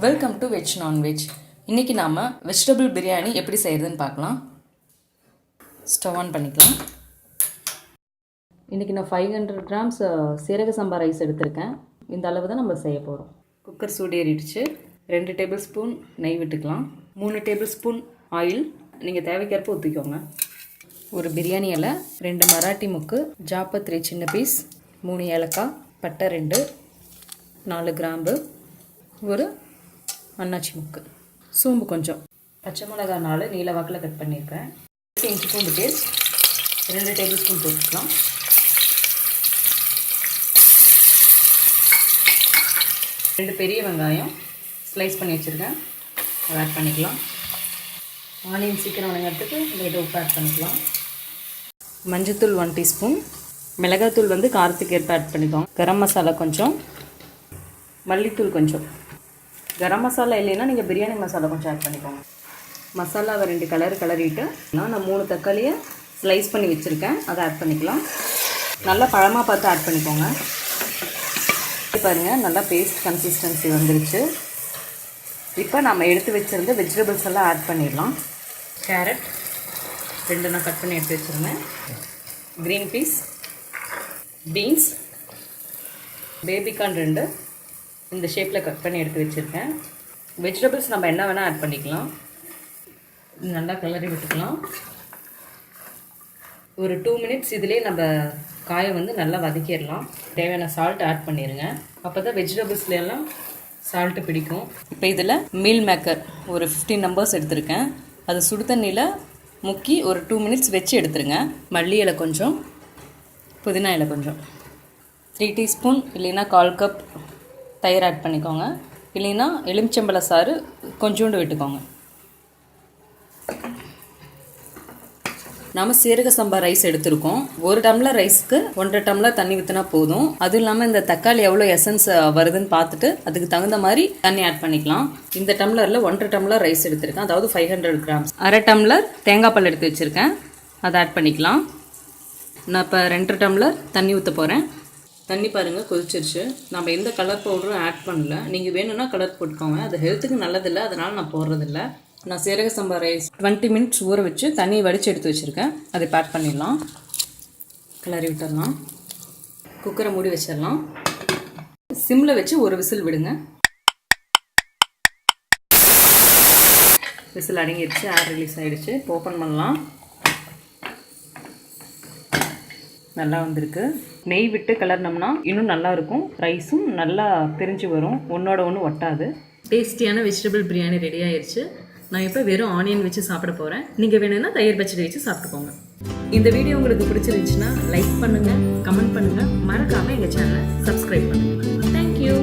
Welcome to vegNONveg. இன்றைக்கி நாம் vegetable biryani எப்படி செய்கிறதுன்னு பார்க்கலாம். ஸ்டவ் ஆன் பண்ணிக்கலாம். இன்றைக்கி நான் 500 grams சீரக சம்பா ரைஸ் எடுத்திருக்கேன். இந்த அளவு தான் நம்ம செய்ய போகிறோம். குக்கர் சூடேறிடுச்சு. 2 டேபிள் ஸ்பூன் நெய் விட்டுக்கலாம். 3 டேபிள் ஸ்பூன் ஆயில் நீங்கள் தேவைக்கேற்ப ஊற்றிக்கோங்க. ஒரு பிரியாணி இலை, 2 மராட்டி முக்கு, ஜாப்பத்திரி சின்ன பீஸ், 3 ஏலக்காய், பட்டை 2, 4 கிராம்பு, ஒரு அன்னாச்சி முக்கு, சோம்பு கொஞ்சம், பச்சை மிளகா 4 நீல வாக்கில் கட் பண்ணியிருக்கேன். இஞ்சி பூண்டு பேஸ்ட் 2 டேபிள் ஸ்பூன் போட்டுக்கலாம். ரெண்டு பெரிய வெங்காயம் ஸ்லைஸ் பண்ணி வச்சுருக்கேன், அதை ஆட் பண்ணிக்கலாம். ஆனியன் சீக்கிரம் வணங்கிறதுக்கு லைட்டாக உப்பு ஆட் பண்ணிக்கலாம். மஞ்சத்தூள் 1 டீஸ்பூன், மிளகாத்தூள் வந்து காரத்துக்கு ஏற்ப ஆட் பண்ணிக்கோங்க. கரம் மசாலா கொஞ்சம், மல்லித்தூள் கொஞ்சம். கரம் மசாலா இல்லைன்னா நீங்கள் பிரியாணி மசாலா கொஞ்சம் ஆட் பண்ணிக்கோங்க. மசாலாவை 2 கலரிட்டு நான் 3 தக்காளியை ஸ்லைஸ் பண்ணி வச்சுருக்கேன், அதை ஆட் பண்ணிக்கலாம். நல்லா பழமாக பார்த்து ஆட் பண்ணிக்கோங்க. பாருங்கள், நல்லா பேஸ்ட் கன்சிஸ்டன்சி வந்துருச்சு. இப்போ நம்ம எடுத்து வச்சுருந்த வெஜிடபிள்ஸ் எல்லாம் ஆட் பண்ணிடலாம். கேரட் 2 நான் கட் பண்ணி எடுத்து வச்சுருந்தேன். க்ரீன் பீஸ், பீன்ஸ், பேபிகார்ன் 2 இந்த ஷேப்பில் கட் பண்ணி எடுத்து வச்சுருக்கேன். வெஜிடபிள்ஸ் நம்ம என்ன வேணால் ஆட் பண்ணிக்கலாம். நல்லா கிளறி விட்டுக்கலாம். ஒரு 2 மினிட்ஸ் இதிலே நம்ம காயை வந்து நல்லா வதக்கிடலாம். தேவையான சால்ட் ஆட் பண்ணிடுங்க, அப்போ தான் வெஜிடபிள்ஸ்லாம் சால்ட்டு பிடிக்கும். இப்போ இதில் மீல் மேக்கர் ஒரு 15 நம்பர்ஸ் எடுத்திருக்கேன். அது சுடு தண்ணியில் முக்கி ஒரு 2 மினிட்ஸ் வச்சு எடுத்துருங்க. மல்லி இலை கொஞ்சம், புதினா இலை கொஞ்சம், 3 டீஸ்பூன் இல்லைன்னா 1/4 கப் தயிர் ஆட் பண்ணிக்கோங்க. இல்லைன்னா எலுமிச்சம்பழ சாறு கொஞ்சோண்டு விட்டுக்கோங்க. நாம் சீரக சம்பா ரைஸ் எடுத்திருக்கோம். 1 டம்ளர் ரைஸ்க்கு 1.5 டம்ளர் தண்ணி ஊற்றினா போதும். அதுவும் இல்லாமல் இந்த தக்காளி எவ்வளோ எசன்ஸ் வருதுன்னு பார்த்துட்டு அதுக்கு தகுந்த மாதிரி தண்ணி ஆட் பண்ணிக்கலாம். இந்த டம்ளரில் 1.5 டம்ளர் ரைஸ் எடுத்திருக்கேன், அதாவது 500 grams. 1/2 டம்ளர் தேங்காய் பால் எடுத்து வச்சுருக்கேன், அதை ஆட் பண்ணிக்கலாம். நான் இப்போ 2 டம்ளர் தண்ணி ஊற்ற போகிறேன். தண்ணி பாருங்கள் கொதிச்சிருச்சு. நம்ம எந்த கலர் பவுடரும் ஆட் பண்ணல. நீங்கள் வேணும்னா கலர் போட்டுக்கோங்க, அது ஹெல்த்துக்கு நல்லதில்லை, அதனால் நான் போடுறதில்ல. நான் சீரக சம்பா ரைஸ் 20 மினிட்ஸ் ஊற வச்சு தண்ணியை வடித்து எடுத்து வச்சுருக்கேன், அதை பேக் பண்ணிடலாம். கிளறி விட்டுடலாம். குக்கரை மூடி வச்சிடலாம். சிம்மில் வச்சு ஒரு விசில் விடுங்க. விசில் அடங்கிடுச்சு, ஏர் ரிலீஸ் ஆகிடுச்சு. இப்போ ஓப்பன் பண்ணலாம். நல்லா வந்திருக்கு. நெய் விட்டு கிளறினோம்னா இன்னும் நல்லா இருக்கும். ரைஸும் நல்லா பிரிஞ்சு வரும், ஒன்றோட ஒன்று ஒட்டாது. டேஸ்டியான வெஜிடபிள் பிரியாணி ரெடி ஆயிடுச்சு. நான் இப்போ வெறும் ஆனியன் வச்சு சாப்பிட போகிறேன். நீங்கள் வேணும்னா தயிர் பச்சடி வச்சு சாப்பிட்டுக்கோங்க. இந்த வீடியோ உங்களுக்கு பிடிச்சிருந்துச்சுன்னா லைக் பண்ணுங்கள், கமெண்ட் பண்ணுங்கள், மறக்காமல் எங்கள் சேனலை சப்ஸ்கிரைப் பண்ணுங்கள். தேங்க்யூ.